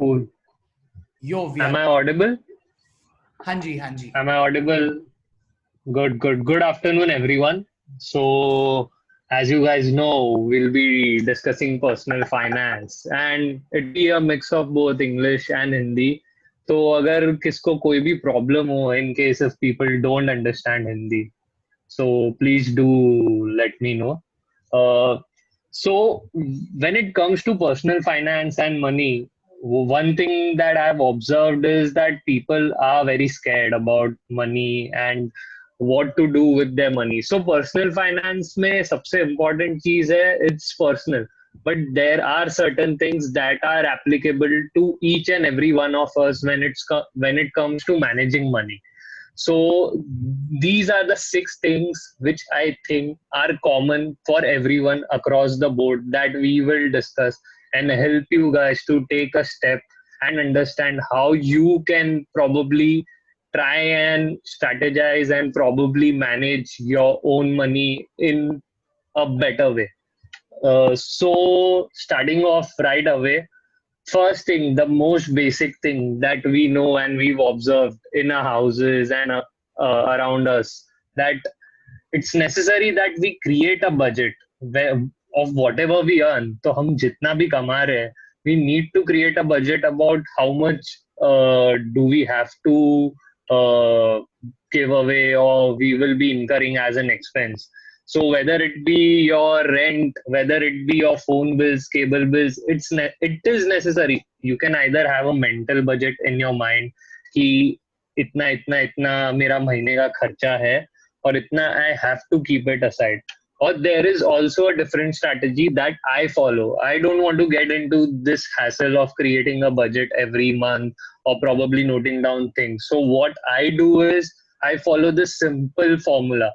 cool. Yo, we Am are. I audible? हाँ जी, हाँ जी. Am I audible? Good, good. Good afternoon, everyone. So, as you guys know, we'll be discussing personal finance, and it'll be a mix of both English and Hindi. तो अगर किसको कोई भी problem हो, in case if people don't understand Hindi, so please do let me know. Uh, so when it comes to personal finance and money, one thing that I've observed is that people are very scared about money and what to do with their money. So personal finance में सबसे important चीज है it's personal. But there are certain things that are applicable to each and every one of us when it comes to managing money. So these are the six things which I think are common for everyone across the board that we will discuss and help you guys to take a step and understand how you can probably try and strategize and probably manage your own money in a better way. So starting off right away, first thing, the most basic thing that we know and we've observed in our houses and around us, that it's necessary that we create a budget where, of whatever we earn. तो हम जितना भी कमा रहे हैं, we need to create a budget about how much do we have to uh, give away or we will be incurring as an expense. So whether it be your rent, whether it be your phone bills, cable bills, it is necessary. You can either have a mental budget in your mind कि इतना इतना इतना मेरा महीने का खर्चा है और इतना I have to keep it aside. Or there is also a different strategy that I follow. I don't want to get into this hassle of creating a budget every month or probably noting down things. So what I do is I follow this simple formula,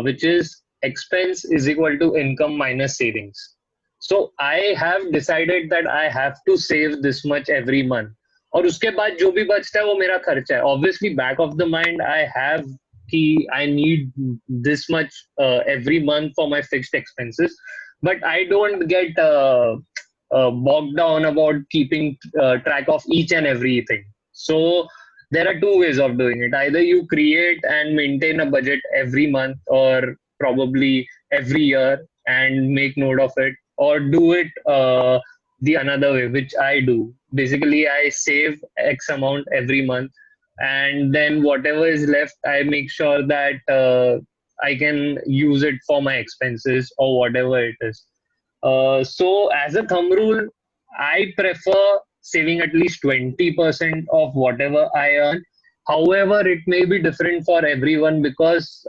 which is expense is equal to income minus savings. So I have decided that I have to save this much every month. और उसके बाद जो भी बचता है वो मेरा खर्चा है. Obviously back of the mind I have कि I need this much every month for my fixed expenses, but I don't get bogged down about keeping track of each and everything. So there are two ways of doing it. Either you create and maintain a budget every month or probably every year and make note of it, or do it the another way, which I do. Basically, I save X amount every month, and then whatever is left, I make sure that I can use it for my expenses or whatever it is. So as a thumb rule, I prefer saving at least 20% of whatever I earn. However, it may be different for everyone because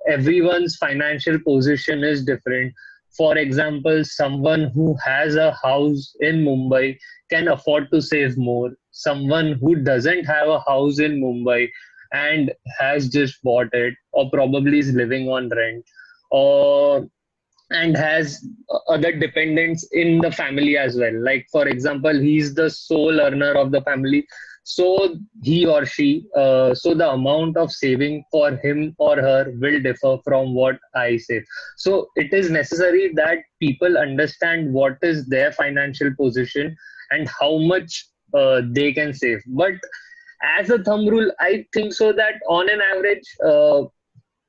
everyone's financial position is different. For example, someone who has a house in Mumbai can afford to save more. Someone who doesn't have a house in Mumbai and has just bought it, or probably is living on rent, or and has other dependents in the family as well. Like, for example, he's the sole earner of the family. So he or she, so the amount of saving for him or her will differ from what I save. So it is necessary that people understand what is their financial position and how much they can save. But as a thumb rule, I think so that on an average,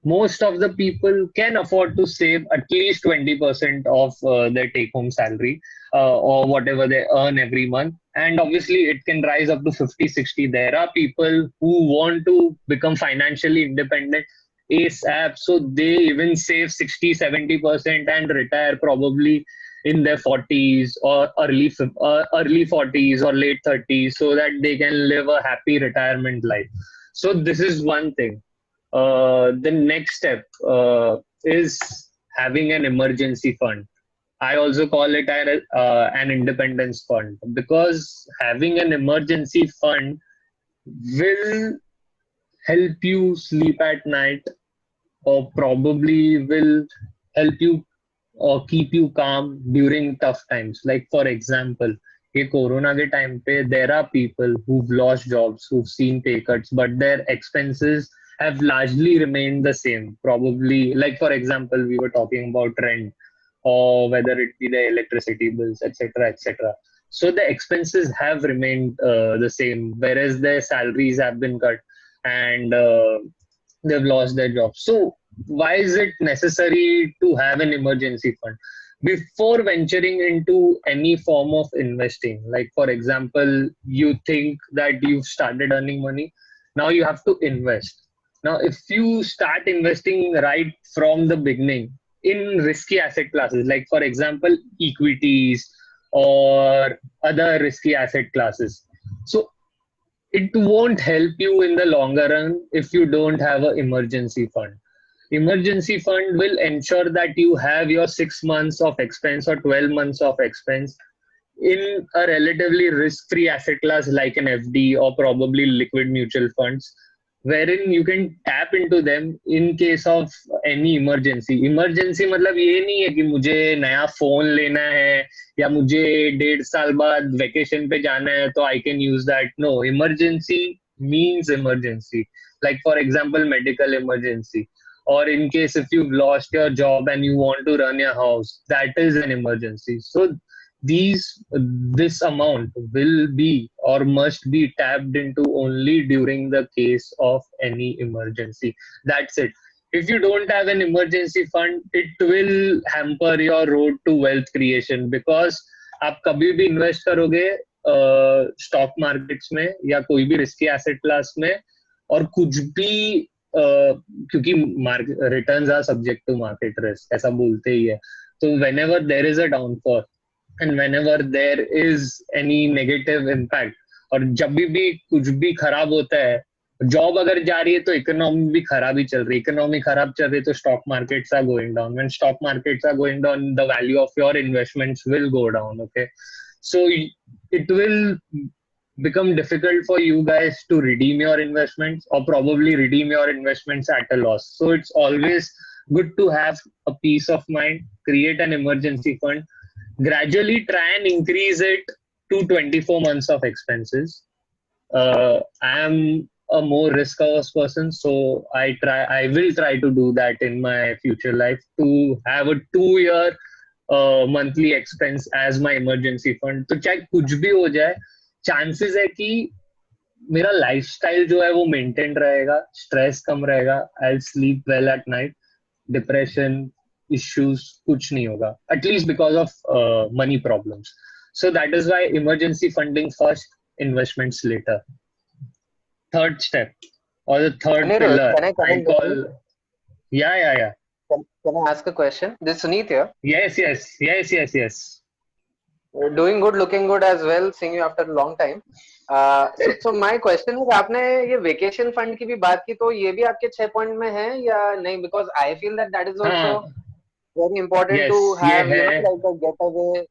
most of the people can afford to save at least 20% of their take home salary or whatever they earn every month. And obviously it can rise up to 50, 60. There are people who want to become financially independent ASAP, so they even save 60, 70% and retire probably in their 40s or early 40s or late 30s, so that they can live a happy retirement life. So this is one thing. The next step is having an emergency fund. I also call it an independence fund, because having an emergency fund will help you sleep at night, or probably will help you or keep you calm during tough times. Like, for example, ये corona के time पे there are people who've lost jobs, who've seen pay cuts, but their expenses have largely remained the same. Probably, like for example, we were talking about rent, or whether it be the electricity bills, etc., etc. So the expenses have remained the same, whereas their salaries have been cut and they've lost their jobs. So why is it necessary to have an emergency fund? Before venturing into any form of investing, like for example, you think that you've started earning money, now you have to invest. Now, if you start investing right from the beginning in risky asset classes, like for example, equities or other risky asset classes, so it won't help you in the longer run if you don't have an emergency fund. Emergency fund will ensure that you have your 6 months of expense or 12 months of expense in a relatively risk-free asset class like an FD or probably liquid mutual funds, wherein you can tap into them in case of any emergency. Emergency मतलब ये नहीं है कि मुझे नया phone लेना है या मुझे 1.5 साल बाद वेकेशन पे जाना है तो I can use that. No, emergency means emergency. Like for example, medical emergency. Or in case if you've lost your job and you want to run your house, that is an emergency. So these this amount will be or must be tapped into only during the case of any emergency. That's it. If you don't have an emergency fund, it will hamper your road to wealth creation, because आप कभी भी invest करोगे stock markets में या कोई भी risky asset class में और कुछ भी क्योंकि returns are subject to market risk ऐसा बोलते ही है, तो whenever there is a downfall and whenever there is any negative impact, और जब भी कुछ भी खराब होता है, जॉब अगर जा रही है तो इकोनॉमी भी खराब ही चल रही है, इकोनॉमी खराब चल रही है तो stock markets are going down, when stock markets are going down the value of your investments will go down. Okay, so it will become difficult for you guys to redeem your investments or probably redeem your investments at a loss. So it's always good to have a peace of mind, create an emergency fund, gradually try and increase it to 24 months of expenses. I am a more risk averse person, so I will try to do that in my future life, to have a 2 year monthly expense as my emergency fund. तो चाहे कुछ भी हो जाए, chances है कि मेरा lifestyle जो है वो मेंटेन रहेगा, स्ट्रेस कम रहेगा, I sleep well at night, depression issues कुछ नहीं होगा, at least because of money problems. So that is why emergency funding first, investments later. Third step or the third Anirudh, pillar can I come I in call, between? yeah. Can I ask a question? This is Suneet here. Yes. Doing good, looking good as well. Seeing you after a long time. So my question is, आपने ये vacation fund की भी बात की, तो ये भी आपके 6 point में है या नहीं? Because I feel that is also हाँ, very important to yes, ये have, है. like a getaway.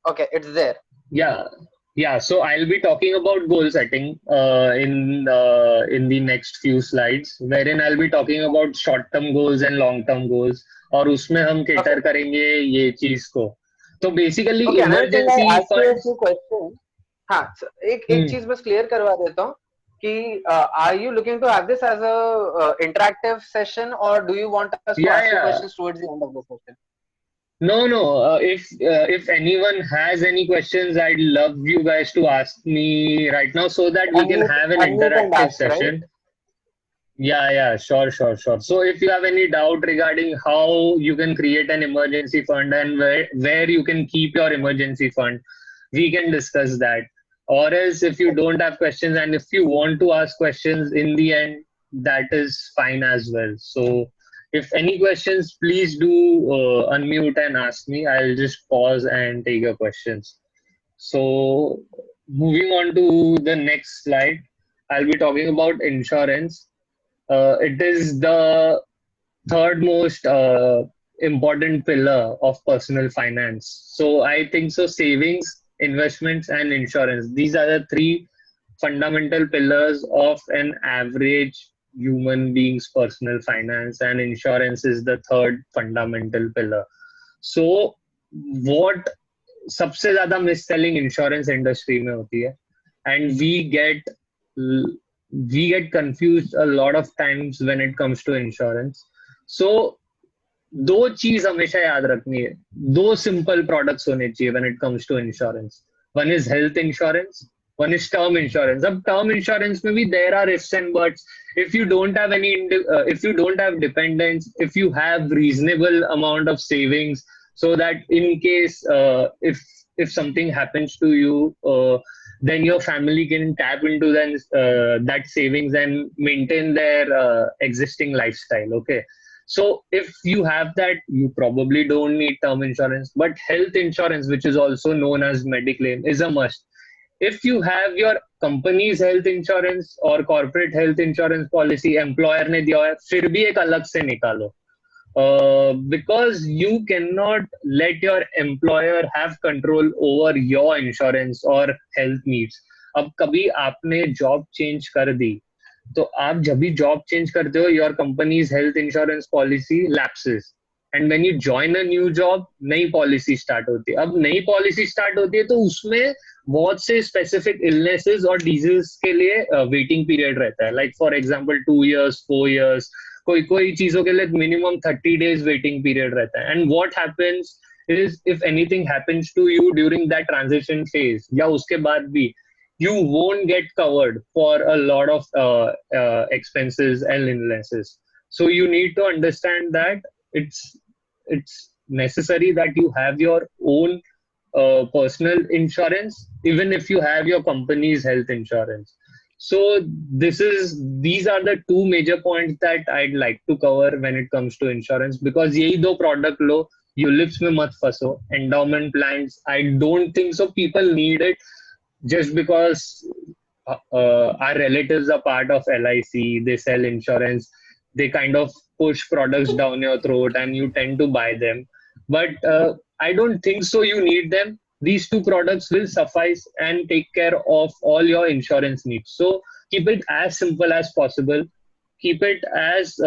Okay, it's there. Yeah. So I'll be talking about goal setting in the next few slides, wherein I'll be talking about short-term goals and long-term goals, और उसमें हम cater Okay. करेंगे ये चीज को. तो basically Okay, another thing I emergency ask you a funds. few questions. हाँ, एक चीज बस क्लियर करवा देता हूँ कि are you looking to have this as a interactive session, or do you want us to ask you Yeah. questions towards the end of the session? No. If anyone has any questions, I'd love you guys to ask me right now so that we can have an Unmute and interactive ask, right? session. Yeah, sure. So if you have any doubt regarding how you can create an emergency fund and where you can keep your emergency fund, we can discuss that. Or else if you don't have questions and if you want to ask questions in the end, that is fine as well. So if any questions, please do unmute and ask me. I'll just pause and take your questions. So moving on to the next slide, I'll be talking about insurance. It is the third most important pillar of personal finance. So I think so. Savings, investments, and insurance. These are the three fundamental pillars of an average human being's personal finance, and insurance is the third fundamental pillar. So what सबसे ज्यादा miss selling insurance industry में होती है, and we get confused a lot of times when it comes to insurance. So दो चीज हमेशा याद रखनी है, दो सिंपल प्रोडक्ट्स होने चाहिए when it comes to insurance. One is health insurance, one is term insurance. Ab term insurance में भी there are ifs and buts. If you don't have if you don't have dependents, if you have reasonable amount of savings, so that in case if something happens to you, then your family can tap into that savings and maintain their existing lifestyle. Okay. So if you have that, you probably don't need term insurance, but health insurance, which is also known as mediclaim, is a must. If you have your company's health insurance or corporate health insurance policy, employer ने दिया है, फिर भी एक अलग से निकालो. Because you cannot let your employer have control over your insurance or health needs. अब कभी आपने job change कर दी, तो आप जब भी जॉब चेंज करते हो, your companies health insurance policy lapses, and when you join a new job, नई पॉलिसी स्टार्ट होती है. अब नई पॉलिसी स्टार्ट होती है तो उसमें बहुत से स्पेसिफिक इलनेसेस और डिजीज के लिए वेटिंग पीरियड रहता है. Like for example 2 years 4 years, कोई कोई चीजों के लिए मिनिमम 30 days वेटिंग पीरियड रहता है. And what happens is if anything happens to you during that transition phase या उसके बाद भी, you won't get covered for a lot of expenses and illnesses. So you need to understand that it's necessary that you have your own personal insurance, even if you have your company's health insurance. So these are the two major points that I'd like to cover when it comes to insurance, because यही दो product लो, ULIPs में मत फंसो. Endowment plans, I don't think so people need it, just because our relatives are part of LIC, they sell insurance, they kind of push products down your throat and you tend to buy them. But I don't think so you need them. These two products will suffice and take care of all your insurance needs. So keep it as simple as possible. Keep it as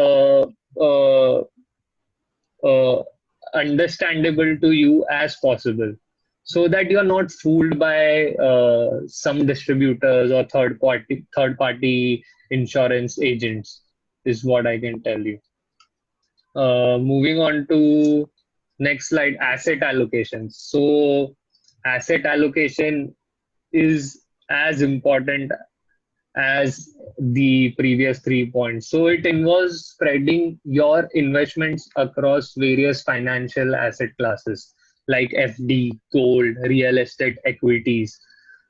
understandable to you as possible, so that you're not fooled by some distributors or third party insurance agents, is what I can tell you. Moving on to next slide, asset allocation. So asset allocation is as important as the previous 3 points. So it involves spreading your investments across various financial asset classes like FD, gold, real estate, equities.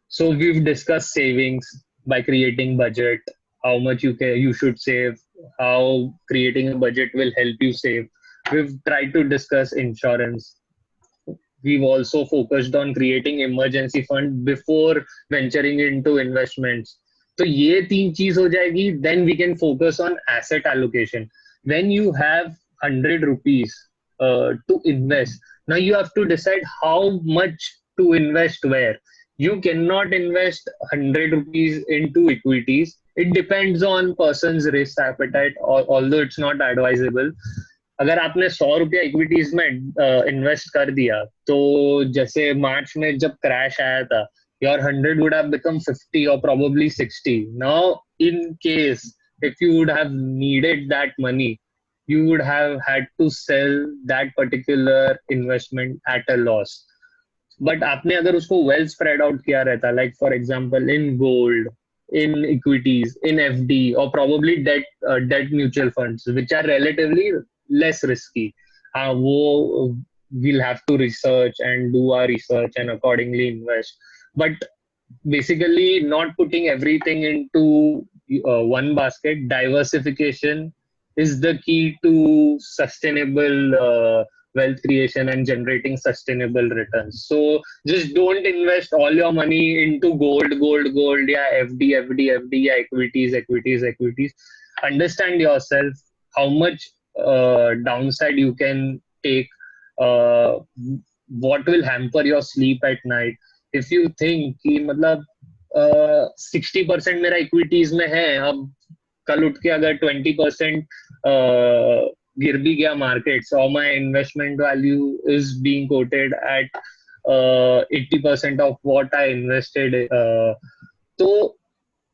So we've discussed savings by creating budget, how much you should save, how creating a budget will help you save. We've tried to discuss insurance. We've also focused on creating emergency fund before venturing into investments. तो ये तीन चीज हो जाएगी, then we can focus on asset allocation. When you have 100 rupees to invest, now you have to decide how much to invest where. You cannot invest 100 rupees into equities. It depends on person's risk appetite, although it's not advisable. अगर आपने 100 रुपया equities में invest कर दिया, तो जैसे मार्च में जब क्रैश आया था, your 100 would have become 50 or probably 60. Now, in case if you would have needed that money, you would have had to sell that particular investment at a loss. But आपने अगर उसको well spread out किया रहता, like for example in gold, in equities, in FD, or probably debt mutual funds, which are relatively less risky. वो we'll have to research and do our research and accordingly invest. But basically not putting everything into one basket. Diversification is the key to sustainable wealth creation and generating sustainable returns. So just don't invest all your money into gold, yeah, FD, yeah, equities. Understand yourself, how much downside you can take, what will hamper your sleep at night. If you think कि मतलब 60% मेरा equities में है, अब कल उठ के अगर 20% गिर भी गया मार्केट्स, और my investment value is being quoted at 80% of what I invested, तो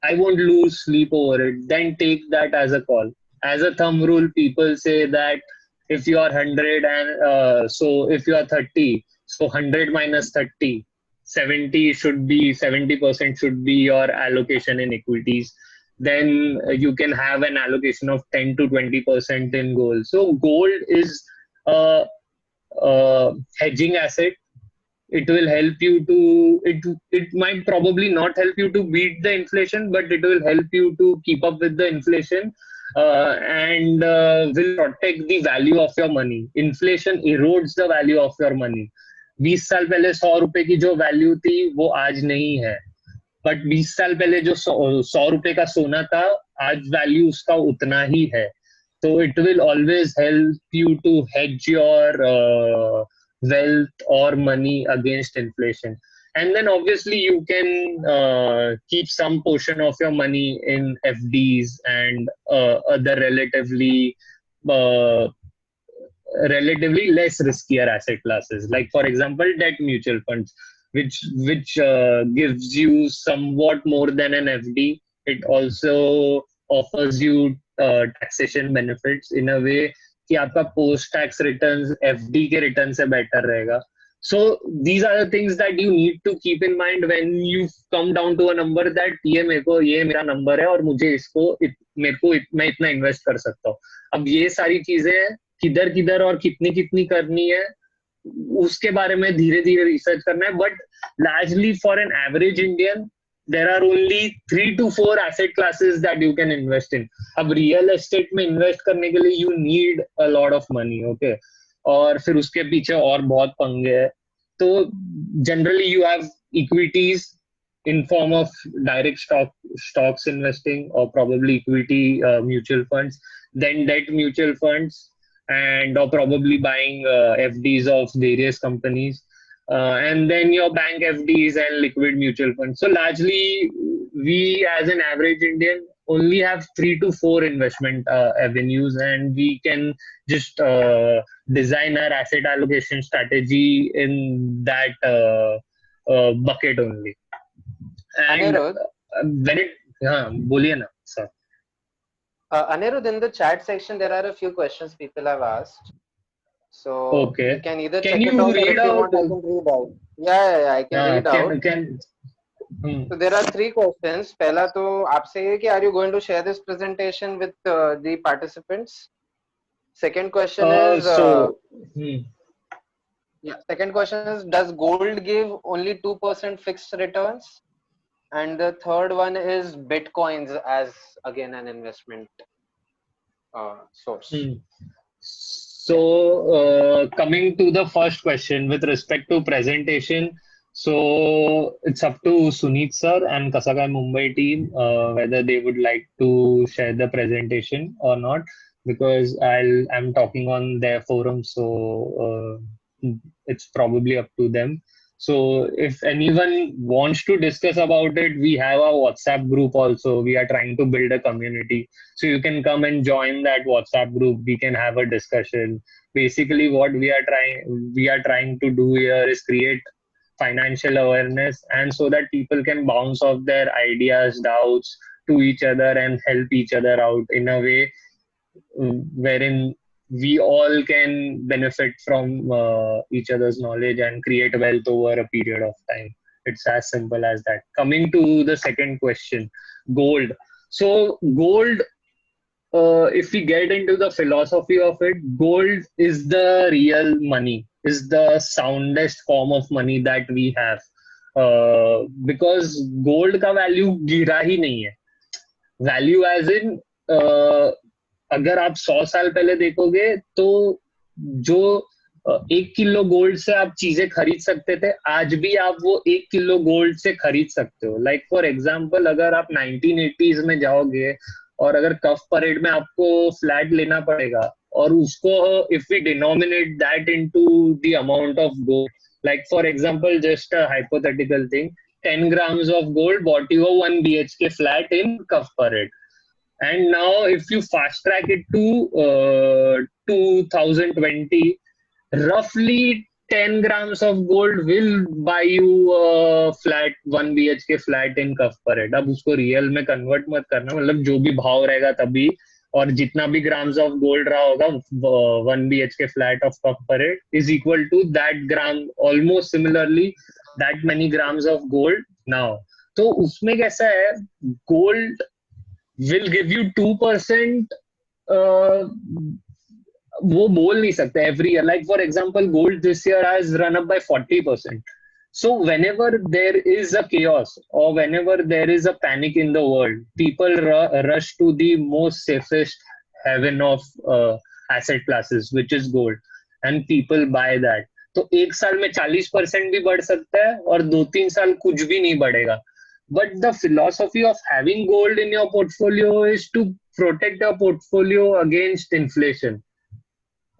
I won't lose sleep over it. Then take that as a call. As a thumb rule, people say that if you are 100 and so if you are 30, so 100 minus 30, 70% should be your allocation in equities. Then you can have an allocation of 10 to 20% in gold. So gold is a hedging asset. It will help you to it might probably not help you to beat the inflation, but it will help you to keep up with the inflation, and will protect the value of your money. Inflation erodes the value of your money. 20 साल पहले 100 रुपए की जो value थी वो आज नहीं है, बट 20 साल पहले जो 100 रुपए का सोना था आज वैल्यू उसका उतना ही है. So it will always help you to hedge your wealth or money against inflation. And then obviously you can keep some portion of your money in FDs and other uh, relatively less riskier asset classes, like for example debt mutual funds, which gives you somewhat more than an FD. It also offers you taxation benefits in a way कि आपका post tax returns FD के return से better रहेगा. So these are the things that you need to keep in mind when you come down to a number that ये मेरा number है और मुझे इसको मैं इतना invest कर सकता हूँ. अब ये सारी चीजें किधर किधर और कितनी कितनी करनी है उसके बारे में धीरे धीरे रिसर्च करना है. But largely for an average Indian there are only 3 to 4 asset classes that you can invest in. अब रियल एस्टेट में इन्वेस्ट करने के लिए you need a lot of money, okay, और फिर उसके पीछे और बहुत पंगे है. तो generally you have equities in form of direct stocks investing or probably equity mutual funds, then debt mutual funds, and or probably buying FDs of various companies, and then your bank FDs and liquid mutual funds. So largely we as an average Indian only have 3 to 4 investment avenues, and we can just design our asset allocation strategy in that bucket only. And Anirudh, when it, हाँ बोलिए ना sir. Anirudh, in the chat section, there are a few questions people have asked. So Okay. you can either Can check it you out, or read if you out? want, I can read out. Yeah, I can read out. So there are 3 questions. पहला तो आपसे ये कि are you going to share this presentation with the participants? Second question is second question is, does gold give only 2% fixed returns? And the third one is Bitcoins as again an investment source. So coming to the first question with respect to presentation, so it's up to Sunit sir and Kasakai Mumbai team whether they would like to share the presentation or not, because I'm talking on their forum, so it's probably up to them. So if anyone wants to discuss about it, we have a WhatsApp group also. We are trying to build a community. So you can come and join that WhatsApp group. We can have a discussion. Basically, what we are trying to do here is create financial awareness, and so that people can bounce off their ideas, doubts to each other and help each other out in a way wherein we all can benefit from each other's knowledge and create wealth over a period of time. It's as simple as that. Coming to the second question, gold. So gold, if we get into the philosophy of it, gold is the real money, is the soundest form of money that we have. Because gold का value गिरा ही नहीं है. Value as in अगर आप 100 साल पहले देखोगे तो जो 1 किलो गोल्ड से आप चीजें खरीद सकते थे, आज भी आप वो 1 किलो गोल्ड से खरीद सकते हो. लाइक फॉर एग्जांपल, अगर आप 1980s में जाओगे और अगर कफ परेड में आपको फ्लैट लेना पड़ेगा और उसको if we denominate that into the amount of gold, like for example just a hypothetical thing, 10 grams of gold bought you a 1 BHK flat in Kaf Parade. And now if you fast track it to 2020, roughly 10 grams of gold will buy you a flat 1 BHK flat in Kaf Parade. अब उसको real में convert मत करना, मतलब जो भी भाव रहेगा तभी, और जितना भी ग्राम्स ऑफ गोल्ड रहा होगा 1 BHK flat of Kaf Parade is equal to that gram, almost similarly that many grams of gold now. तो उसमें कैसा है, gold will give you 2%. वो बोल नहीं सकते every year. Like for example, gold this year has run up by 40%. So whenever there is a chaos or whenever there is a panic in the world, people rush to the most safest haven of asset classes, which is gold, and people buy that. तो एक साल में 40% भी बढ़ सकता है और 2-3 साल कुछ भी नहीं बढ़ेगा. But the philosophy of having gold in your portfolio is to protect your portfolio against inflation.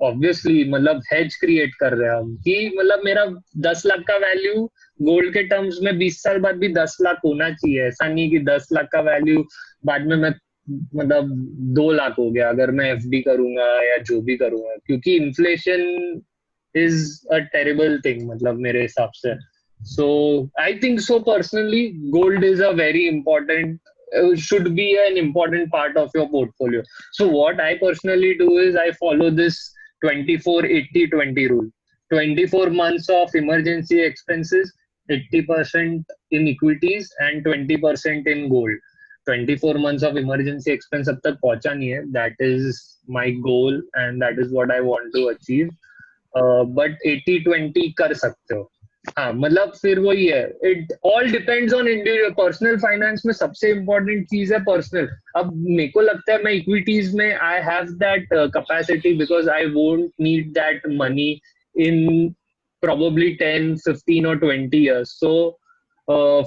Obviously मतलब हेज क्रिएट कर रहे हैं हम कि मतलब मेरा 10 लाख का वैल्यू गोल्ड के टर्म्स में 20 साल बाद भी 10 लाख होना चाहिए. ऐसा नहीं कि 10 लाख का वैल्यू बाद में मैं मतलब 2 लाख हो गया अगर मैं एफडी करूंगा या जो भी करूंगा, क्योंकि inflation is a terrible thing मतलब मेरे हिसाब से. So I think so personally, gold is a very important, should be an important part of your portfolio. So what I personally do is I follow this 24-80-20 rule. 24 months of emergency expenses, 80% in equities and 20% in gold. 24 months of emergency expense अब तक पहुंचा नहीं है. That is my goal and that is what I want to achieve. But 80-20 कर सकते हो. हाँ मतलब फिर वही है, it all depends on individual. Personal finance में सबसे इम्पोर्टेंट चीज है पर्सनल. अब मेरे को लगता है मैं इक्विटीज में I have that capacity because I won't need that money in probably 10, 15 or 20 years. So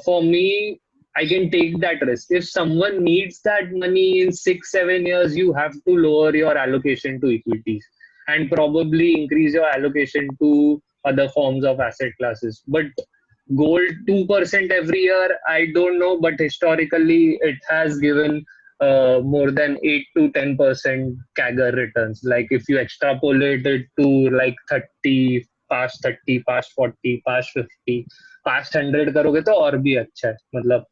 for me, I can take that risk. If someone needs that money in 6-7 years, you have to lower your allocation to equities and probably increase your allocation to other forms of asset classes. But gold 2% every year, I don't know, but historically it has given more than 8 to 10% CAGR returns. Like if you extrapolate it to like 30, past 30, past 40, past 50, past 100 करोगे तो और भी अच्छा है मतलब.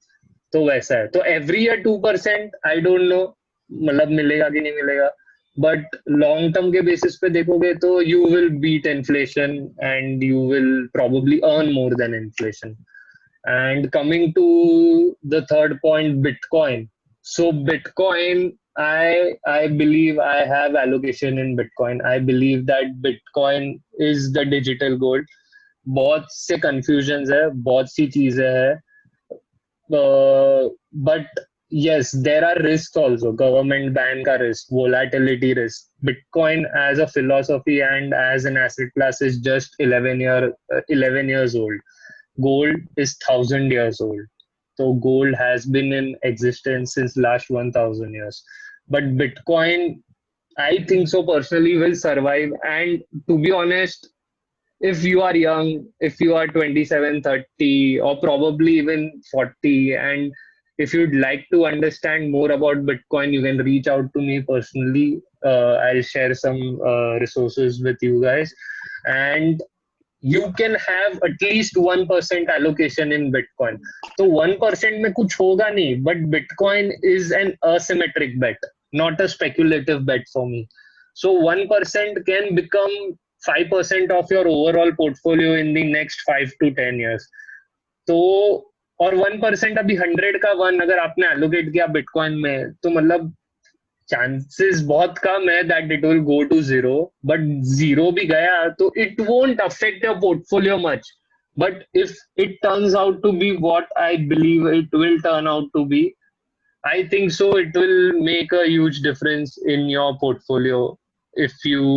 तो वैसा है. तो every year 2%, I don't know मतलब मिलेगा कि नहीं मिलेगा, बट लॉन्ग टर्म के बेसिस पे देखोगे तो you will beat inflation and you will probably earn more than inflation. And coming to the third point, bitcoin. So bitcoin, I believe I have allocation in Bitcoin. I believe that Bitcoin is the digital gold. बहुत से confusions है, बहुत सी चीजें है, but yes, there are risks also. Government ban ka risk, volatility risk. Bitcoin as a philosophy and as an asset class is just 11 years old. Gold is 1,000 years old. So gold has been in existence since last 1,000 years. But Bitcoin, I think so personally, will survive. And to be honest, if you are young, if you are 27, 30, or probably even 40, and if you'd like to understand more about Bitcoin, you can reach out to me personally. I'll share some resources with you guys. And you can have at least 1% allocation in Bitcoin. So 1% में कुछ होगा नहीं, but Bitcoin is an asymmetric bet, not a speculative bet for me. So 1% can become 5% of your overall portfolio in the next 5 to 10 years. तो और 1% अभी 100 का 1 अगर आपने एलोकेट किया बिटकॉइन में, तो मतलब चांसेस बहुत कम है that it will go to zero. But zero भी गया तो it won't affect your portfolio much. But if it turns out to be what I believe it will turn out to be, I think so it will make a huge difference in your portfolio if you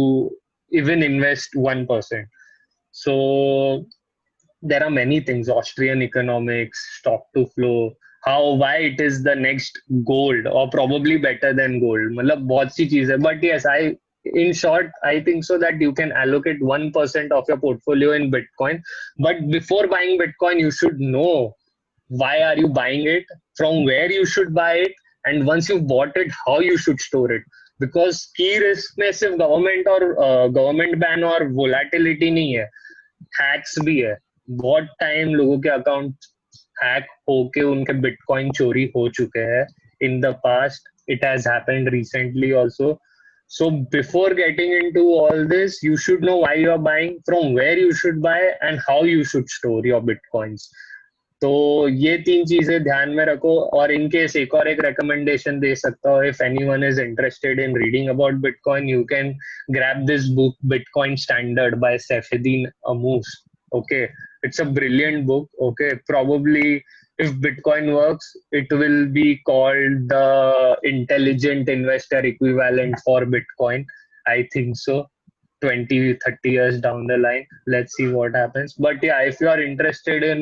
even invest 1%. So there are many things: Austrian economics, stock to flow, why it is the next gold or probably better than gold. मतलब बहुत सी चीज है. But yes, in short, I think so that you can allocate 1% of your portfolio in Bitcoin. But before buying Bitcoin, you should know why are you buying it, from where you should buy it, and once you've bought it, how you should store it. Because key risk में सिर्फ government ban और volatility नहीं है, hacks भी है. बहुत time लोगों के अकाउंट हैक होके उनके बिटकॉइन चोरी हो चुके हैं in the past. It has happened recently also. So before getting into all this, you should know why you are buying, from where you should buy, and how you should store your bitcoins. तो ये तीन चीजें ध्यान में रखो. और in case एक और एक recommendation दे सकता हूँ. If anyone is interested in reading about Bitcoin, you can grab this book, Bitcoin Standard by Saifeddin Ammous. Okay, it's a brilliant book. Okay, probably if Bitcoin works, it will be called the intelligent investor equivalent for Bitcoin. I think so. 20, 30 years down the line, let's see what happens. But yeah, if you are interested in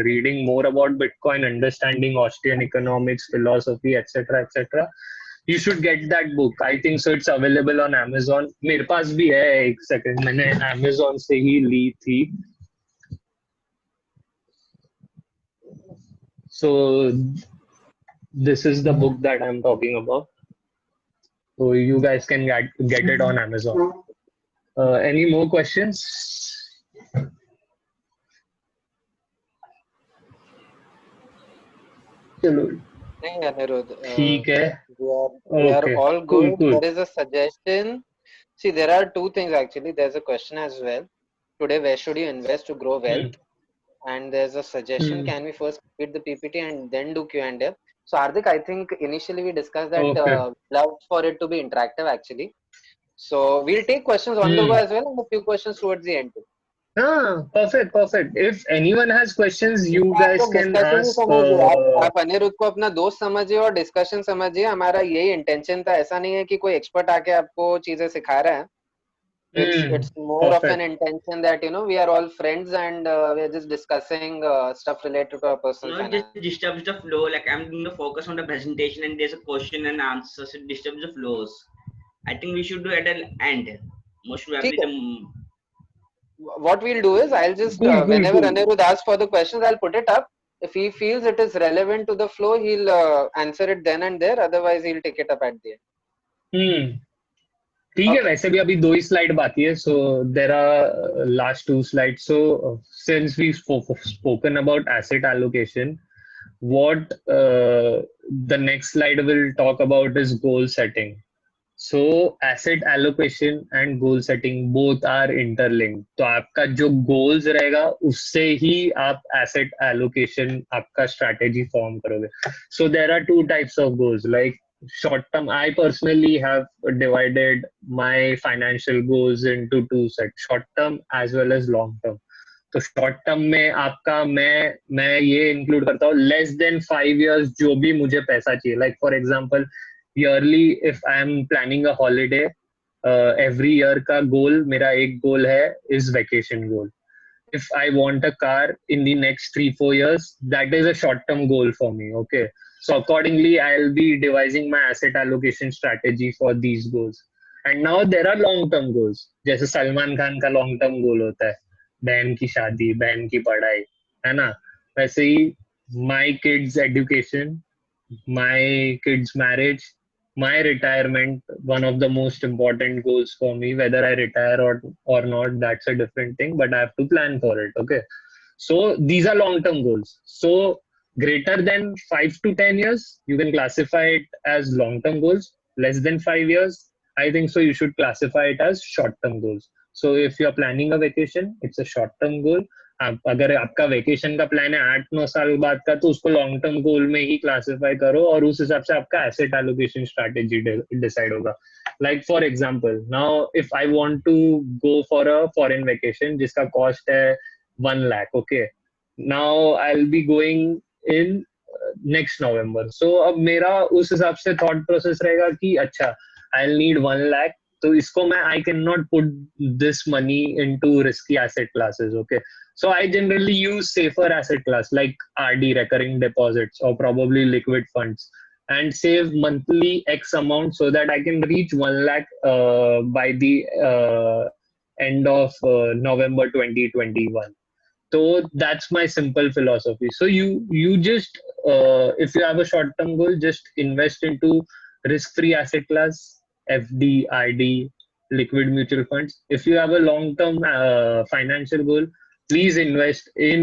reading more about Bitcoin, understanding Austrian economics, philosophy, etc., etc., you should get that book. I think so. It's available on Amazon. मेरे पास भी है. एक second, मैंने Amazon से ही ली थी. So this is the book that I'm talking about. So you guys can get it on Amazon. Any more questions? चलो नहीं Anirudh, ठीक है. we are Okay, all cool, good. cool. There is a suggestion. See, there are two things actually. There's a question as well. Today, where should you invest to grow wealth? And there's a suggestion. Can we first complete the PPT and then do Q&A? So Hardik, I think initially we discussed that Okay. love for it to be interactive actually. So we'll take questions on the go as well, and a few questions towards the end too. Perfect, perfect. If anyone has questions, you आप guys लोग can discussion he ask. समझिए. आप अनिरुद्ध को अपना दोस्त समझिए और discussion समझिए. हमारा यही इंटेंशन था. ऐसा नहीं है कि कोई एक्सपर्ट आके आपको चीजें सिखा रहा है. It's more of an Perfect. intention that we are all friends and we are just discussing stuff related to our personal No, it finance. just disturbs the flow. Like I'm doing the focus on the presentation and there's a question and answer, so it disturbs the flows. I think we should do it at the end. Most probably ठीक है. What we'll do is I'll just whenever Anirudh asks for the questions, I'll put it up. If he feels it is relevant to the flow, he'll answer it then and there. Otherwise, he'll take it up at the end. ठीक है. वैसे भी अभी 2 ही slide बाकी है. So there are last 2 slides. So since we've spoken about asset allocation, what the next slide will talk about is goal setting. So asset allocation and goal setting both are interlinked. तो आपका जो goals रहेगा उससे ही आप asset allocation आपका strategy form करोगे. So there are two types of goals. Like short term, I personally have divided my financial goals into two sets, short term as well as long term. तो short term में आपका मैं ये include करता हूँ less than 5 years जो भी मुझे पैसा चाहिए. Like for example yearly if I am planning a holiday, every year का गोल, मेरा एक गोल है is vacation goal. if I want a car in the next 3-4 years, that is a short term goal for me. Okay, so accordingly I'll be devising my asset allocation strategy for these goals. And now there are long term goals. जैसे सलमान खान का long term goal होता है बहन की शादी, बहन की पढ़ाई, है ना. वैसे ही my kids education, my kids marriage, my retirement, one of the most important goals for me. Whether I retire or not, that's a different thing, but I have to plan for it. Okay, so these are long term goals. So greater than 5 to 10 years, you can classify it as long term goals. Less than 5 years, I think so you should classify it as short term goals. So if you are planning a vacation, it's a short term goal. अगर आपका vacation का plan है 8-9 साल बाद का, तो उसको long term goal में ही क्लासिफाई करो और उस हिसाब से आपका एसेट एलोकेशन स्ट्रैटेजी डिसाइड होगा. Like for example, now if I want to go for a foreign vacation जिसका कॉस्ट है 1 lakh. Okay, now I will be going in next November. So अब मेरा उस हिसाब से थॉट प्रोसेस रहेगा कि अच्छा आई विल नीड 1 lakh, तो इसको मैं I can not put this money into risky asset classes. Okay, so I generally use safer asset class like RD, recurring deposits, or probably liquid funds, and save monthly X amount so that I can reach 1 lakh by the end of November 2021. So that's my simple philosophy. So you just if you have a short term goal, just invest into risk free asset class, FD, RD, liquid mutual funds. If you have a long term financial goal, please invest in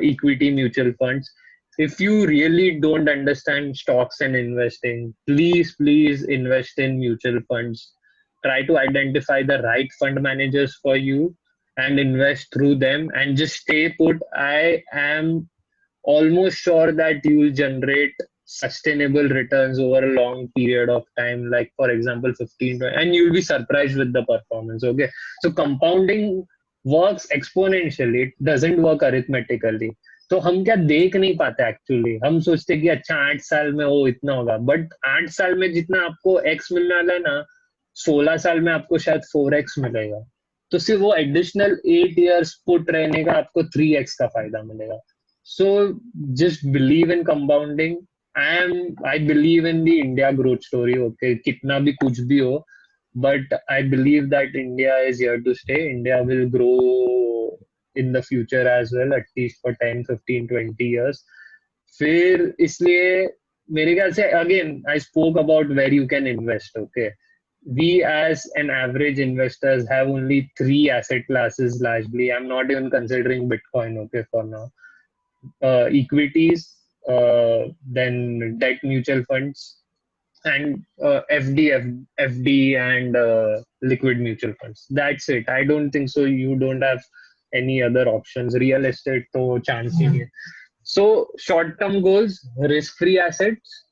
equity mutual funds. if you really don't understand stocks and investing, please invest in mutual funds. Try to identify the right fund managers for you and invest through them and just stay put. I am almost sure that you will generate sustainable returns over a long period of time, like for example 15 and you'll be surprised with the performance. Okay, so compounding works exponentially, it doesn't work arithmetically. तो हम क्या देख नहीं पाते actually, हम सोचते कि अच्छा 8 साल में वो इतना होगा, बट 8 साल में जितना आपको एक्स मिलने वाला है ना, 16 साल में आपको शायद 4x मिलेगा. तो सिर्फ वो एडिशनल 8 years पुट रहने का आपको 3x का फायदा मिलेगा. So just believe in compounding. I believe in the India growth story. Okay, kitna bhi kuch bhi ho, but I believe that India is here to stay. India will grow in the future as well, at least for 10, 15, 20 years. फिर इसलिए मेरे ख्याल से again I spoke about where you can invest. Okay, we as an average investors have only three asset classes largely. I'm not even considering Bitcoin. Okay, for now. Equities, then debt mutual funds, and FD and liquid mutual funds. That's it. I don't think so. You don't have any other options. Real estate, to chance ही नहीं है. So short-term goals, risk-free assets.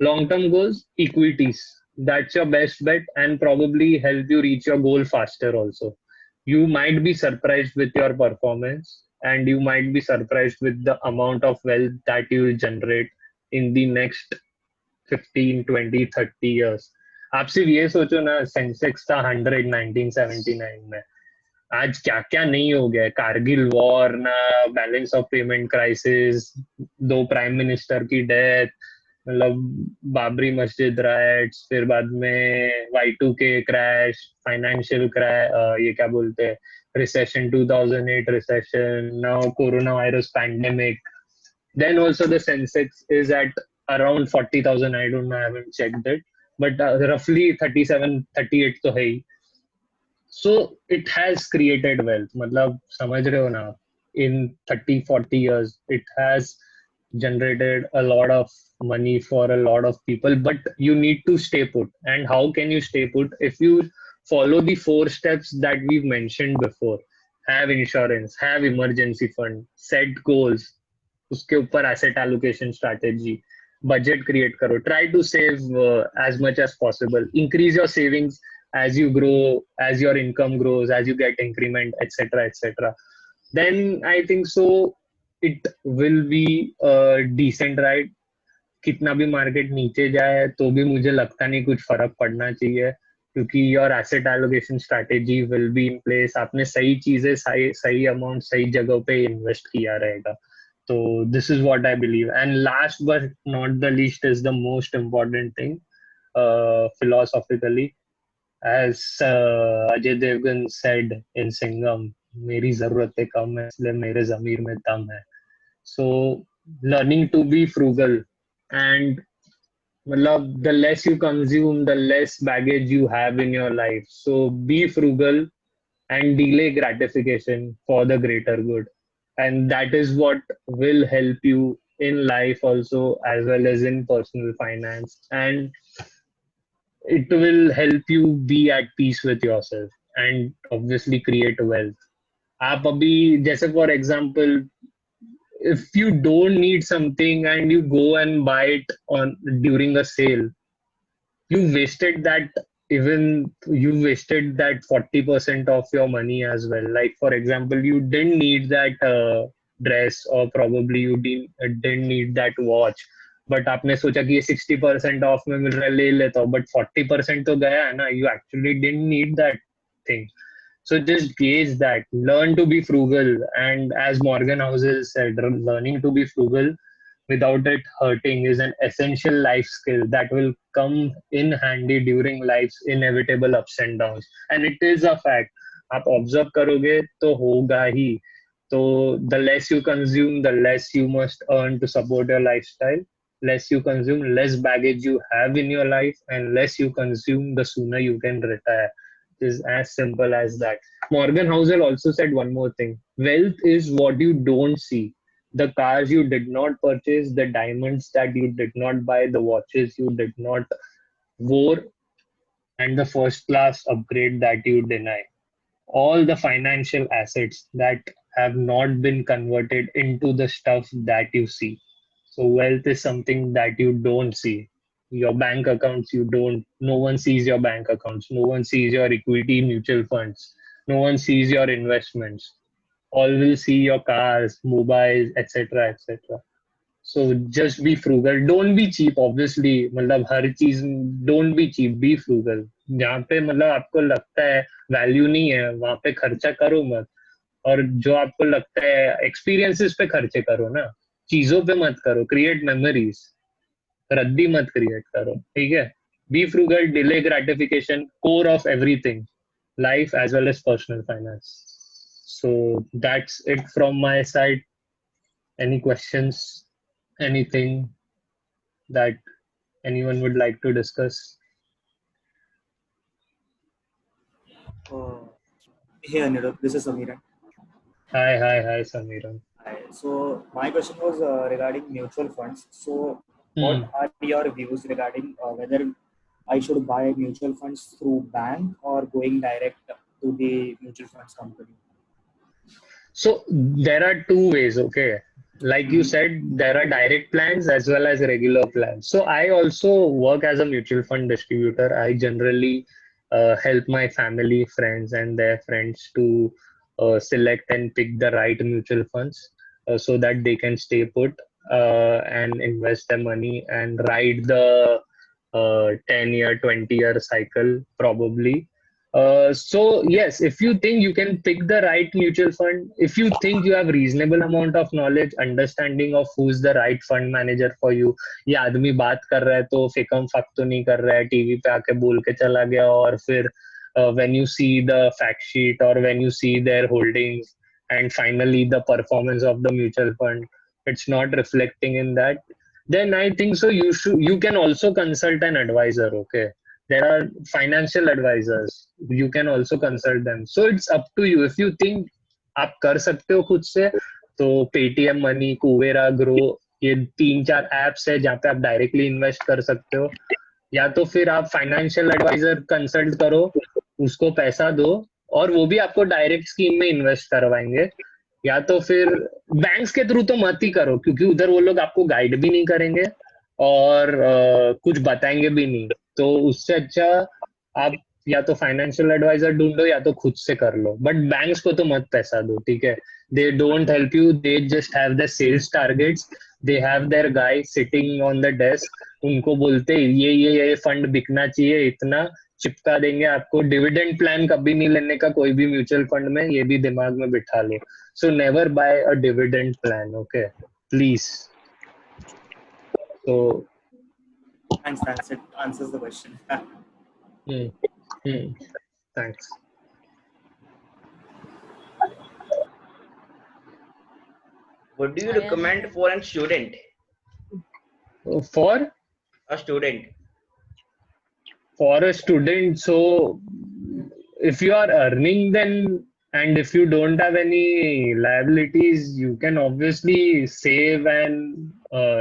Long-term goals, equities. That's your best bet and probably help you reach your goal faster also. You might be surprised with your performance and you might be surprised with the amount of wealth that you will generate in the next 15, 20, 30 years. आप सिर्फ ये सोचो ना, Sensex था 100 1979 में, आज क्या क्या नहीं हो गया. कारगिल वॉर ना, balance of payment crisis, 2 prime minister की डेथ, मतलब बाबरी मस्जिद राइट्स, फिर बाद में Y2K क्रैश, फाइनेंशियल क्रैश, ये क्या बोलते हैं, recession 2008 recession, now corona virus pandemic. Then also the Sensex is at around 40,000. I don't know, I haven't checked it, but roughly 37, 38 तो है ही. So it has created wealth. मतलब समझ रहे हो ना, in 30, 40 years, it has generated a lot of money for a lot of people, but you need to stay put. And how can you stay put? If you follow the 4 steps that we've mentioned before: have insurance, have emergency fund, set goals, उसके ऊपर asset allocation strategy, budget create करो, try to save as much as possible, increase your savings as you grow, as your income grows, as you get increment, etc., etc. Then I think so it will be a decent ride. कितना भी market नीचे जाए तो भी मुझे लगता नहीं कुछ फर्क पड़ना चाहिए, क्योंकि your asset allocation strategy will be in place. आपने सही चीजें, सही अमाउंट सही जगह पे इन्वेस्ट किया रहेगा. तो this is what I believe. And last but not the least is the most important thing, philosophically, as Ajay Devgan said in Singham, मेरी जरूरतें कम है इसलिए मेरे जमीर में दम है. So learning to be frugal, and मतलब the less you consume, the less baggage you have in your life. So be frugal and delay gratification for the greater good, and that is what will help you in life also, as well as in personal finance, and it will help you be at peace with yourself and obviously create wealth. आप अभी जैसे for example, if you don't need something and you go and buy it on during a sale, you wasted that, even you wasted that 40% of your money as well. Like for example, you didn't need that dress, or probably you didn't need that watch, but आपने सोचा कि ये 60% of में मिल रहा है, ले लेता हूँ, but 40% तो गया है ना. You actually didn't need that thing. So just gauge that, learn to be frugal, and as Morgan Housel said, learning to be frugal without it hurting is an essential life skill that will come in handy during life's inevitable ups and downs. And it is a fact. आप observe करोगे तो होगा ही. So the less you consume, the less you must earn to support your lifestyle. Less you consume, less baggage you have in your life, and less you consume, the sooner you can retire. It is as simple as that. Morgan Housel also said one more thing: wealth is what you don't see, the cars you did not purchase, the diamonds that you did not buy, the watches you did not wore, and the first class upgrade that you deny. All the financial assets that have not been converted into the stuff that you see. So wealth is something that you don't see. Your bank accounts, you don't, no one sees your bank accounts, no one sees your equity mutual funds, no one sees your investments. All will see your cars, mobiles, etc. etc. So just be frugal. Don't be cheap, obviously. मतलब हर चीज don't be cheap, be frugal. जहाँ पे मतलब आपको लगता है value नहीं है वहां पे खर्चा करो मत. और जो आपको लगता है एक्सपीरियंसेस पे खर्चे करो ना, चीजों पे मत करो. क्रिएट मेमोरीज, रद्दी मत क्रिएट करो. ठीक है. Be frugal, delay gratification, core of everything, life as well as personal finance. So that's it from my side. Any questions? Anything that anyone would like to discuss? Uh, Hey Anirudh, this is Samira. Hi, Samiran. Hi. So my question was regarding mutual funds. So what Hmm. are your views regarding whether I should buy mutual funds through bank or going direct to the mutual funds company? So there are two ways, okay? Like you said, there are direct plans as well as regular plans. So I also work as a mutual fund distributor. I generally help my family, friends, and their friends to select and pick the right mutual funds so that they can stay put and invest their money and ride the 10-year, 20-year cycle probably. So yes, if you think you can pick the right mutual fund, if you think you have reasonable amount of knowledge, understanding of who's the right fund manager for you, ये आदमी बात कर रहा है तो फेकम fuck तो नहीं कर रहा है, टीवी पे आके बोल के चला गया और फिर when you see the fact sheet or when you see their holdings and finally the performance of the mutual fund, it's not reflecting in that, then I think so you can also consult an advisor. Okay, there are financial advisors, you can also consult them. So it's up to you. If you think आप कर सकते हो खुद से, तो Paytm money, Kuvera, grow, ये 3-4 apps है जहाँ पे आप डायरेक्टली इन्वेस्ट कर सकते हो. या तो फिर आप फाइनेंशियल एडवाइजर कंसल्ट करो, उसको पैसा दो और वो भी आपको डायरेक्ट स्कीम में इन्वेस्ट करवाएंगे. या तो फिर बैंक्स के थ्रू तो मत ही करो, क्योंकि उधर वो लोग आपको गाइड भी नहीं करेंगे और कुछ बताएंगे भी नहीं. तो उससे अच्छा आप या तो फाइनेंशियल एडवाइजर ढूंढो या तो खुद से कर लो. बट बैंक्स को तो मत पैसा दो, ठीक है. They don't help you, they just have the sales targets, they have their guy sitting on the desk. उनको बोलते ये फंड बिकना चाहिए, इतना चिपका देंगे आपको. डिविडेंड प्लान कभी नहीं लेने का कोई भी म्यूचुअल फंड में, ये भी दिमाग में बिठा लो. So never buy a dividend plan, okay, please. So Thanks. It answers the question. thanks. What do you recommend for a student? For A student. a student, so if you are earning, then, and if you don't have any liabilities, you can obviously save and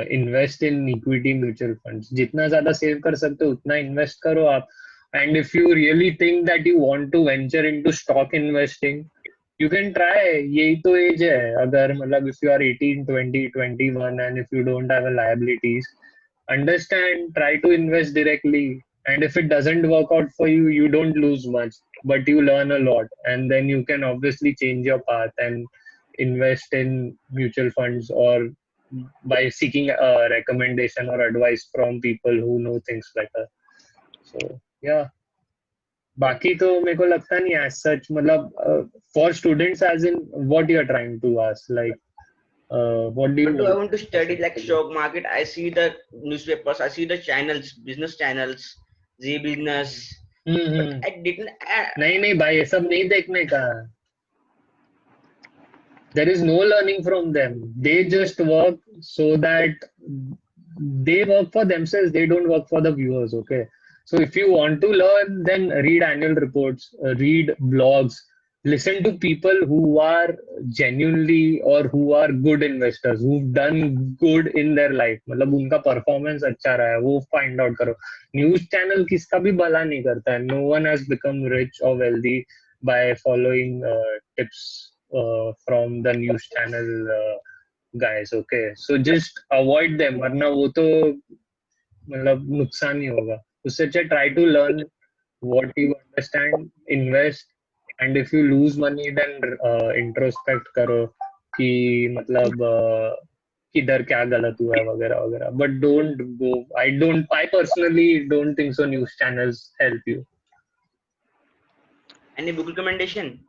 invest in equity mutual funds. जितना ज़्यादा save कर सकते हो उतना invest करो आप. And if you really think that you want to venture into stock investing, you can try. यही तो age है. अगर मतलब if you are 18, 20, 21 and if you don't have a liabilities, understand, try to invest directly. And if it doesn't work out for you, you don't lose much, but you learn a lot. And then you can obviously change your path and invest in mutual funds or by seeking a recommendation or advice from people who know things better. So, yeah. बाकी तो मेरे को लगता नहीं as such, मतलब for students as in what you are trying to ask, like what do you What do I want want to study like stock market? I see the newspapers, I see the channels, business channels, Z business. But I didn't. नहीं भाई, ये सब नहीं देखने का. There is no learning from them. They just work so that they work for themselves. They don't work for the viewers. Okay. So if you want to learn, then read annual reports, read blogs, listen to people who are genuinely or who are good investors, who've done good in their life. मतलब उनका performance अच्छा रहा है, वो find out करो. News channel किसका भी भला नहीं करता है. No one has become rich or wealthy by following tips from the news channel guys. Okay, so just avoid them, वरना वो तो मतलब नुकसान ही होगा. उससे अच्छा try to learn what you understand, invest, and if you lose money then introspect करो कि मतलब किधर क्या गलत हुआ है वगैरह वगैरह. But don't go. I personally don't think so news channels help you. Any book recommendation?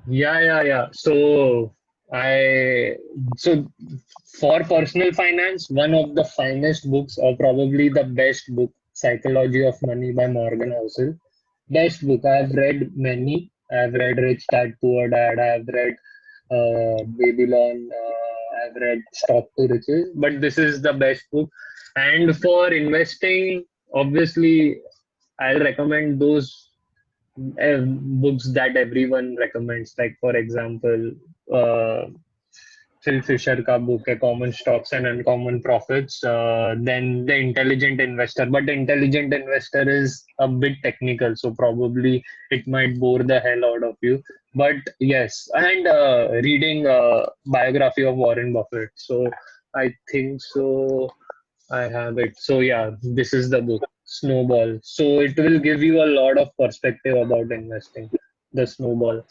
Yeah. So for personal finance, one of the finest books, or probably the best book, Psychology of Money by Morgan Housel. Best book. I've read many. I've read Rich Dad Poor Dad. I've read Babylon. I've read Stock to Riches. But this is the best book. And for investing, obviously, I'll recommend those books that everyone recommends. Like for example, Phil Fisher का book है Common Stocks and Uncommon Profits. Then The Intelligent Investor. But Intelligent Investor is a bit technical, so probably it might bore the hell out of you. But yes, and reading biography of Warren Buffett. So I think so. I have it. So yeah, this is the book, Snowball. So it will give you a lot of perspective about investing, the Snowball.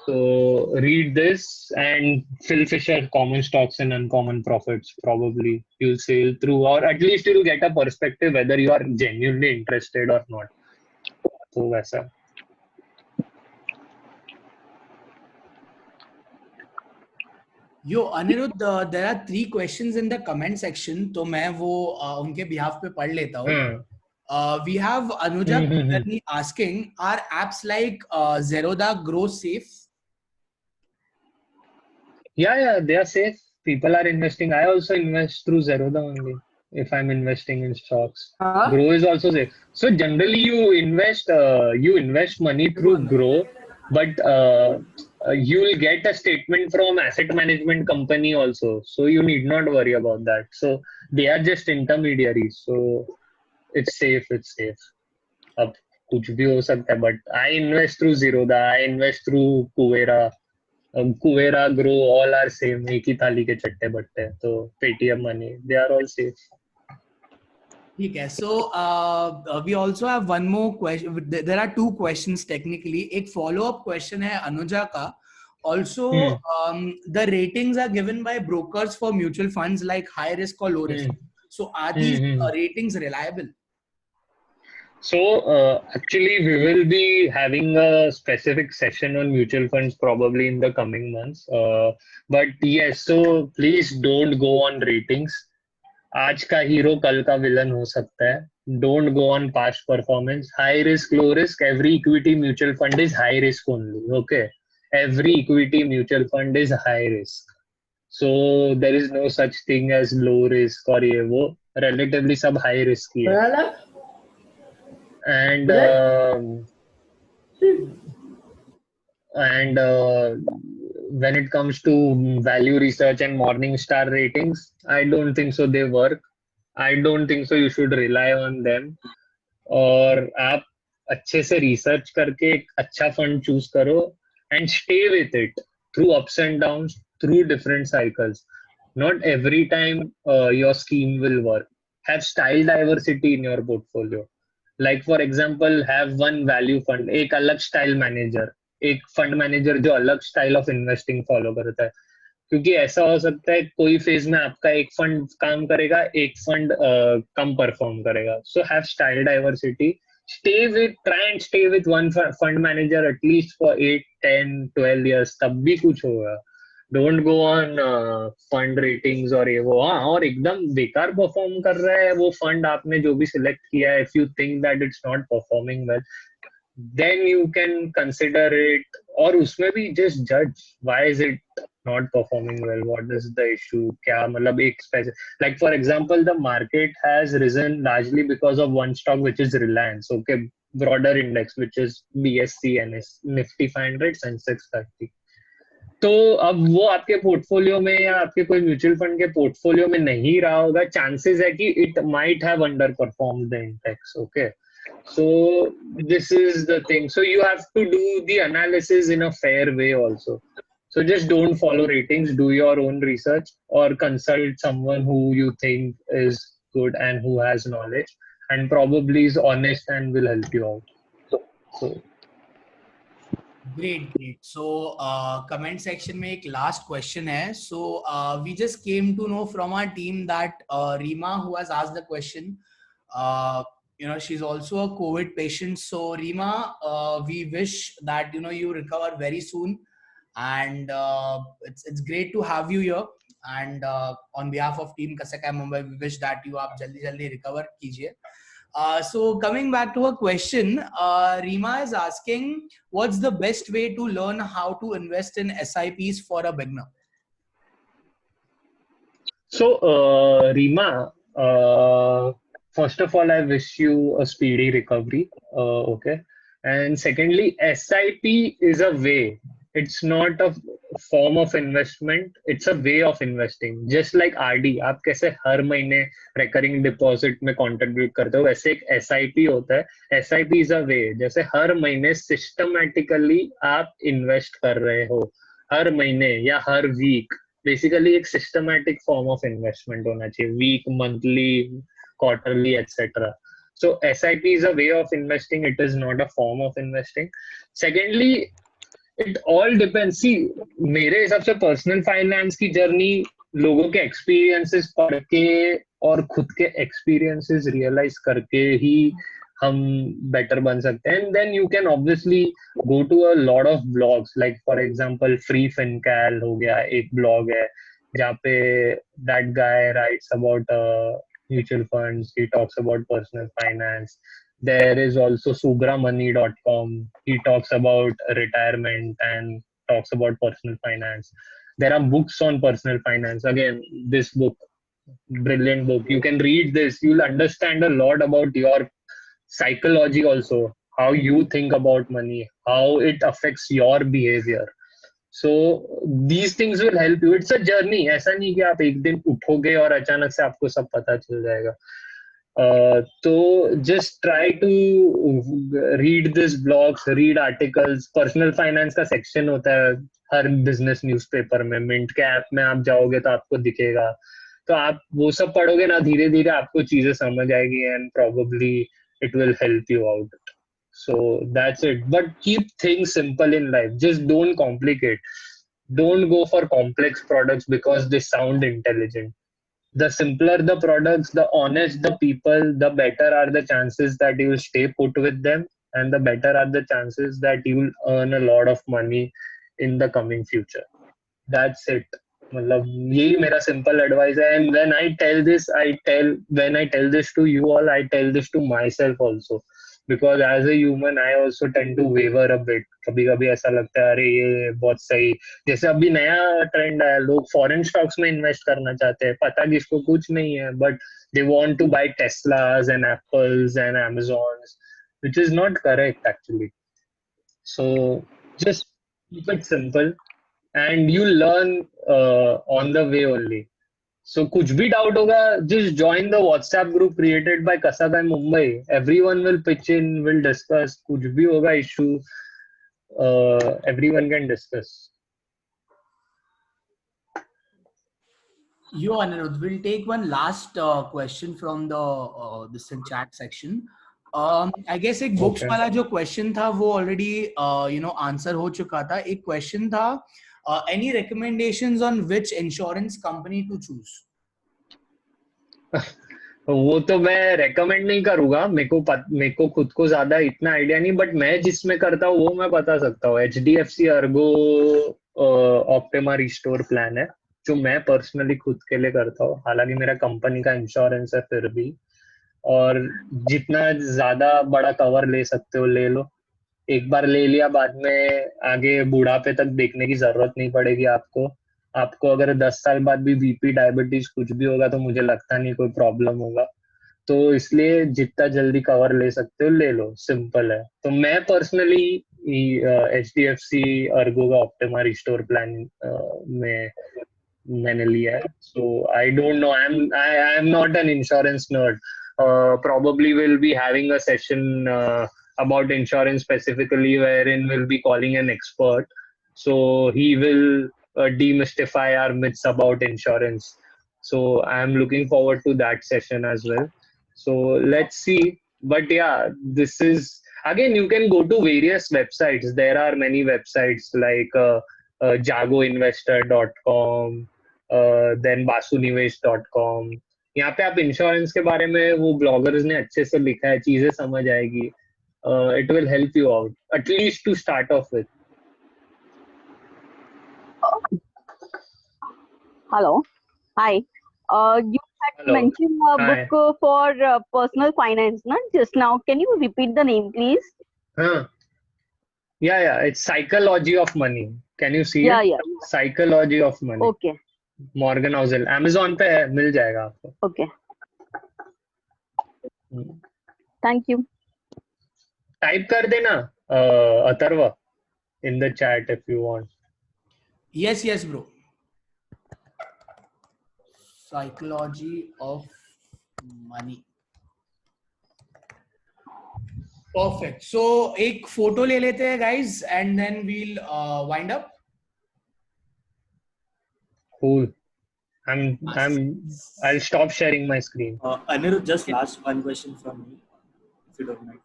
So read this and Phil Fisher, Common Stocks and Uncommon Profits. Probably you'll sail through, or at least you'll get a perspective whether you are genuinely interested or not. So वैसा. Yo, Anirudh, there are 3 questions in the comment section, तो मैं वो उनके behalf पे पढ़ लेता हूँ. We have Anuja Kulkarni asking, are apps like Zerodha Grow safe? Yeah, they are safe. People are investing. I also invest through Zerodha only if I'm investing in stocks. Grow is also safe. So generally you invest money through Grow, but you will get a statement from asset management company also. So you need not worry about that. So they are just intermediaries. So it's safe. अब कुछ भी हो सकता है, but I invest through Zerodha, I invest through Kuvera. Kuvera, Grow, all are same. एक ही थाली के चट्टे बट्टे. तो Paytm Money, they are all safe. ठीक है. So we also have one more question. There are 2 questions technically. एक follow-up question है अनुजा का. Also, the ratings are given by brokers for mutual funds like high risk or low risk. So are these ratings reliable? So actually, we will be having a specific session on mutual funds probably in the coming months. But yes, so please don't go on ratings. आज का hero कल का villain हो सकता है. Don't go on past performance. High risk, low risk. Every equity mutual fund is high risk only. Okay, every equity mutual fund is high risk. So there is no such thing as low risk और ये वो. Relatively सब high risk ही है. And when it comes to value research and Morningstar ratings, I don't think so they work. I don't think so you should rely on them. और आप अच्छे से research करके एक अच्छा fund choose करो and stay with it through ups and downs, through different cycles. Not every time your scheme will work. Have style diversity in your portfolio. Like for example, have one value fund, एक अलग style manager, एक fund manager जो अलग style of investing follow करता है. क्योंकि ऐसा हो सकता है कोई फेज में आपका एक फंड काम करेगा, एक फंड कम परफॉर्म करेगा. So have style diversity. Try and stay with one fund manager at least for 8, 10, 12 years. तब भी कुछ होगा. Don't go on fund ratings और ये वो. हाँ, और एकदम बेकार परफॉर्म कर रहा है वो फंड आपने जो भी सिलेक्ट किया है, if you think that it's not performing well, then you can consider it. और उसमें भी just judge why is it not performing well, what is the issue, क्या मतलब एक like for example the market has risen largely because of one stock which is Reliance. Okay, broader index which is BSC NS Nifty 500 Sensex 30. तो अब वो आपके portfolio में या आपके कोई म्यूचुअल फंड के पोर्टफोलियो में नहीं रहा होगा, चांसेस है कि it might have under perform the index. Okay, so this is the thing. So you have to do the analysis in a fair way also. So just don't follow ratings, do your own research or consult someone who you think is good and who has knowledge and probably is honest and will help you out. So Great. So comment section में एक last question है. So we just came to know from our team that Rima, who has asked the question, she's also a COVID patient. So Rima, we wish that you recover very soon, and it's great to have you here. And on behalf of team Kasaka Mumbai, we wish that you आप जल्दी recover कीजिए. So coming back to her question, Rima is asking, what's the best way to learn how to invest in SIPs for a beginner? So Rima, first of all, I wish you a speedy recovery. Okay, and secondly, SIP is a way. It's not a form of investment. It's a way of investing. Just like RD, आप कैसे हर महीने recurring deposit में contribute करते हो, वैसे एक SIP होता है. SIP is a way. जैसे हर महीने systematically आप invest कर रहे हो, हर महीने या हर week. बेसिकली एक सिस्टमैटिक फॉर्म ऑफ इन्वेस्टमेंट होना चाहिए, week, monthly, quarterly etcetera. So SIP is a way of investing, it is not a form of investing. Secondly, it all depends. See, मेरे हिसाब से पर्सनल फाइनेंस की journey लोगों के experiences पढ़ के और खुद के एक्सपीरियंसेस रियलाइज करके ही हम बेटर बन सकते हैं. And then you can obviously go to a lot of blogs, like for example freefincal हो गया, एक ब्लॉग है जहाँ पे that guy writes about mutual funds, he talks about personal finance. There is also subramoney.com. He talks about retirement and talks about personal finance. There are books on personal finance. Again, this book, brilliant book. You can read this. You'll understand a lot about your psychology also, how you think about money, how it affects your behavior. So these things will help you. It's a journey. ऐसा नहीं कि आप एक दिन उठोगे और अचानक से आपको सब पता चल जाएगा. तो just try to read this blogs, read articles. Personal finance का सेक्शन होता है हर बिजनेस न्यूज़पेपर में. मिंट के ऐप में आप जाओगे तो आपको दिखेगा. तो आप वो सब पढ़ोगे ना, धीरे धीरे आपको चीजें समझ आएगी and probably it will help you out. So that's it. But keep things simple in life. Just don't complicate. Don't go for complex products because they sound intelligent. The simpler the products, the honest the people, the better are the chances that you will stay put with them, and the better are the chances that you will earn a lot of money in the coming future. That's it. मतलब यही मेरा simple advice है. And when I tell this to you all, I tell this to myself also, because as a human I also tend to waver a bit. कभी कभी ऐसा लगता है अरे ये बहुत सही, जैसे अभी नया ट्रेंड आया, लोग फॉरेन स्टॉक्स में इन्वेस्ट करना चाहते हैं, पता किसको कुछ नहीं है, but they want to buy Teslas and Apples and Amazons, which is not correct actually. So just keep it simple and you learn on the way only. So कुछ भी डाउट होगा, just join the WhatsApp group created by Kasaka Mumbai. Everyone will pitch in, will discuss. कुछ भी होगा issue, everyone can discuss. You, Anirudh, we'll take one last question from the this chat section. I guess एक books Okay. वाला जो question था वो already answer हो चुका था. एक question था, any recommendations on which insurance company to choose? वो तो मैं रेकमेंड नहीं करूंगा, मेरे को खुद को ज्यादा इतना आइडिया नहीं, बट मैं जिसमें करता हूँ वो मैं बता सकता हूँ. HDFC Ergo optima Restore plan है जो मैं पर्सनली खुद के लिए करता हूँ. हालांकि मेरा कंपनी का इंश्योरेंस है फिर भी, और जितना ज्यादा बड़ा कवर ले सकते हो ले लो. एक बार ले लिया, बाद में आगे बुढ़ापे तक देखने की जरूरत नहीं पड़ेगी आपको. आपको अगर 10 साल बाद भी BP, डायबिटीज कुछ भी होगा तो मुझे लगता नहीं कोई प्रॉब्लम होगा. तो इसलिए जितना जल्दी कवर ले सकते हो ले लो, सिंपल है। तो मैं पर्सनली HDFC अर्गो का ऑप्टिमा रिस्टोर प्लान में मैंने लिया है। So I don't know, I am not an insurance nerd, probably will be having a session about insurance specifically wherein we'll be calling an expert, so he will demystify our myths about insurance. So I am looking forward to that session as well. So let's see. But yeah, this is, again, you can go to various websites. There are many websites like jagoinvestor.com, then basunivesh.com. यहाँ पे आप insurance के बारे में वो bloggers ने अच्छे से लिखा है, चीजें समझ आएगी. It will help you out, at least to start off with. Hello. Hi. You had Hello. mentioned a Hi. book for personal finance, not just now. Can you repeat the name, please? हाँ. Yeah, it's Psychology of Money. Can you see Yeah, it? yeah. Psychology of Money. Okay. Morgan Housel. Amazon पे है, मिल जाएगा आपको. Okay. Thank you. Type कर देना Atharva in the chat if you want. Yes, bro. Psychology of money. Perfect. So एक photo ले लेते हैं guys and then we'll wind up. Cool. I'll stop sharing my screen. Anirudh, just last one question from me, if you don't mind.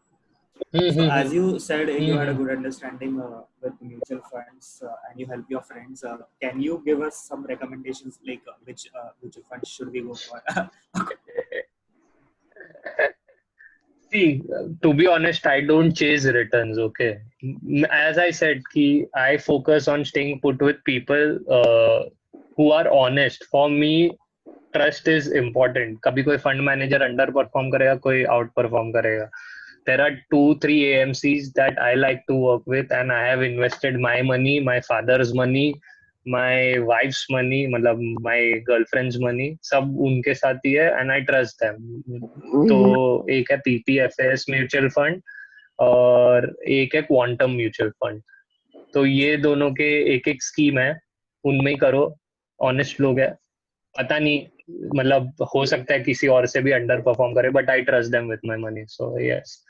So as you said, you had a good understanding with mutual funds and you help your friends. Can you give us some recommendations, like which mutual funds should we go for? See, to be honest, I don't chase returns, okay? As I said, I focus on staying put with people who are honest. For me, trust is important. कभी कोई fund manager underperform करेगा, कोई outperform करेगा. There are 2-3 AMCs that I like to work with, and I have invested my money, my father's money, my wife's money, मतलब my girlfriend's money, सब उनके साथ ही है, and I trust them. तो एक है PPFS म्यूचुअल फंड और एक है क्वांटम म्यूचुअल फंड. तो ये दोनों के एक एक स्कीम है, उनमें ही करो. ऑनेस्ट लोग है, पता नहीं, मतलब हो सकता है किसी और से भी अंडर परफॉर्म करे, but I trust them with my money. So yes.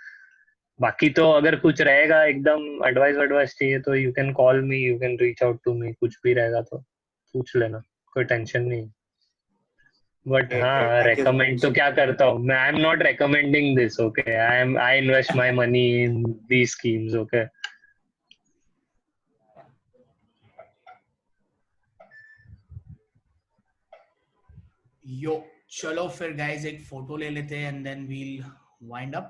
बाकी तो अगर कुछ रहेगा एकदम एडवाइस चाहिए तो you can call me, you can reach out to me. कुछ भी रहेगा तो पूछ लेना, कोई टेंशन नहीं. बट हाँ, रेकमेंड तो क्या करता हूँ मैं. I am not recommending this, okay? I invest my money in these schemes, okay? Yo चलो फिर guys एक फोटो ले लेते हैं and then we'll wind up.